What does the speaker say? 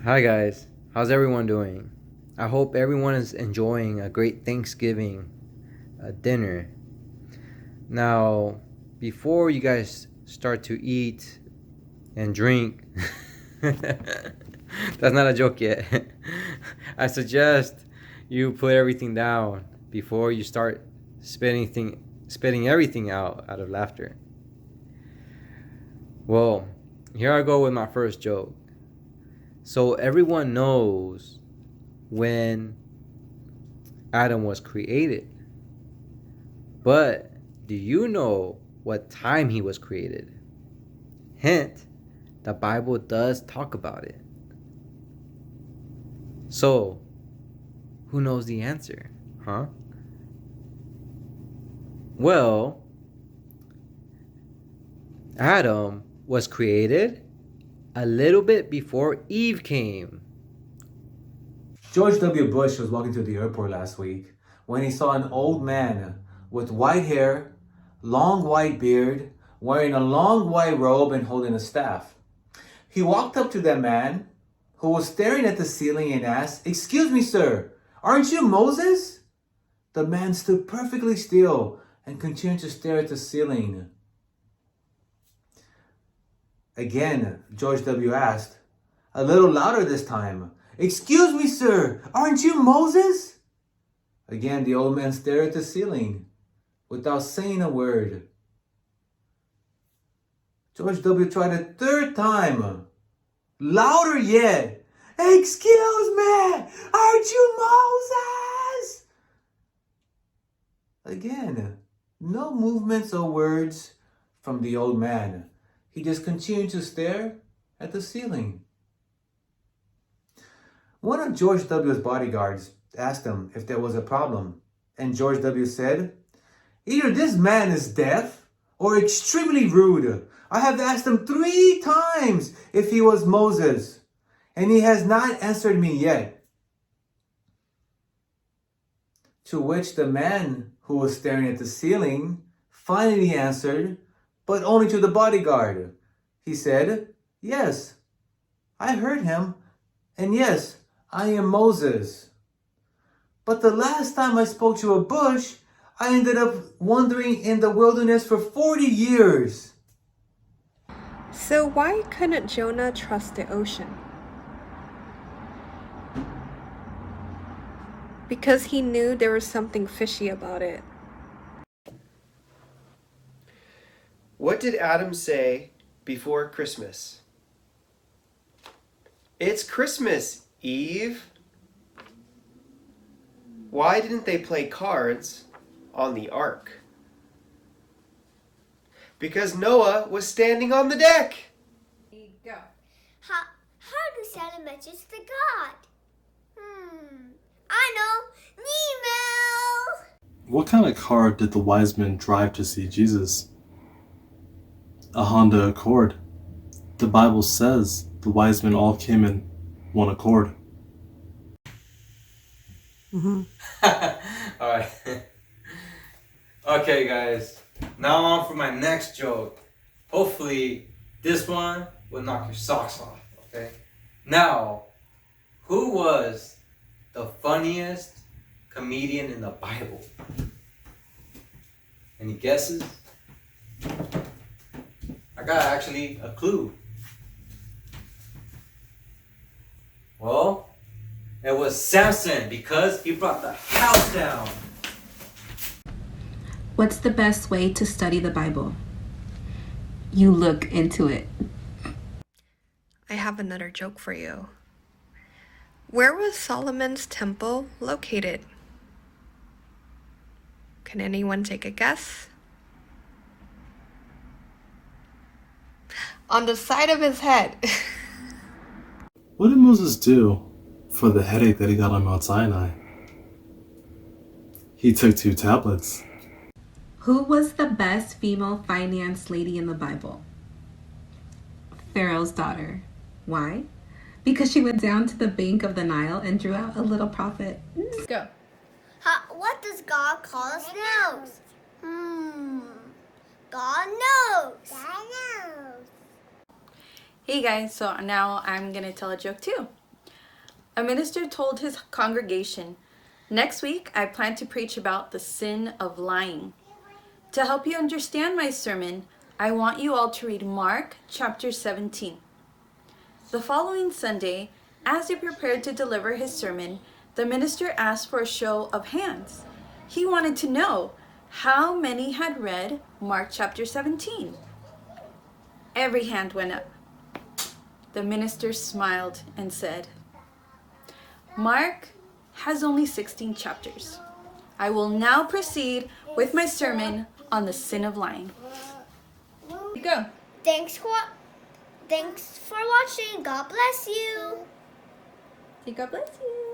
Hi guys, how's everyone doing? I hope everyone is enjoying a great Thanksgiving dinner. Now, before you guys start to eat and drink, that's not a joke yet. I suggest you put everything down before you start spitting everything out of laughter. Well, here I go with my first joke. So everyone knows when Adam was created. But do you know what time he was created? Hint, the Bible does talk about it. So, who knows the answer? Huh? Well, Adam was created a little bit before Eve came. George W. Bush was walking through the airport last week when he saw an old man with white hair, long white beard, wearing a long white robe and holding a staff. He walked up to that man who was staring at the ceiling and asked, "Excuse me, sir, aren't you Moses?" The man stood perfectly still and continued to stare at the ceiling. Again, George W. asked, a little louder this time, "Excuse me, sir, aren't you Moses?" Again, the old man stared at the ceiling without saying a word. George W. tried a third time, louder yet. "Excuse me, aren't you Moses?" Again, no movements or words from the old man. He just continued to stare at the ceiling. One of George W.'s bodyguards asked him if there was a problem, and George W. said, "Either this man is deaf or extremely rude. I have asked him 3 times if he was Moses, and he has not answered me yet." To which the man who was staring at the ceiling finally answered, but only to the bodyguard. He said, "Yes, I heard him, and yes, I am Moses. But the last time I spoke to a bush, I ended up wandering in the wilderness for 40 years. So why couldn't Jonah trust the ocean? Because he knew there was something fishy about it. What did Adam say before Christmas? It's Christmas, Eve. Why didn't they play cards on the ark? Because Noah was standing on the deck. Go. How to send a message to God? I know. Email. What kind of car did the wise men drive to see Jesus? A Honda Accord. The Bible says the wise men all came in one accord. Alright. Okay, guys. Now on for my next joke. Hopefully, this one will knock your socks off, okay? Now, who was the funniest comedian in the Bible? Any guesses? I got actually a clue. Well, it was Samson because he brought the house down. What's the best way to study the Bible? You look into it. I have another joke for you. Where was Solomon's temple located? Can anyone take a guess? On the side of his head. What did Moses do for the headache that he got on Mount Sinai? He took 2 tablets. Who was the best female finance lady in the Bible? Pharaoh's daughter. Why? Because she went down to the bank of the Nile and drew out a little profit. Go. What does God call us knows? God knows. God knows. Hey guys, so now I'm gonna tell a joke too. A minister told his congregation, "Next week, I plan to preach about the sin of lying. To help you understand my sermon, I want you all to read Mark chapter 17. The following Sunday, as he prepared to deliver his sermon, the minister asked for a show of hands. He wanted to know how many had read Mark chapter 17. Every hand went up. The minister smiled and said, "Mark has only 16 chapters. I will now proceed with my sermon on the sin of lying." You go. Thanks for watching. God bless you. Say God bless you.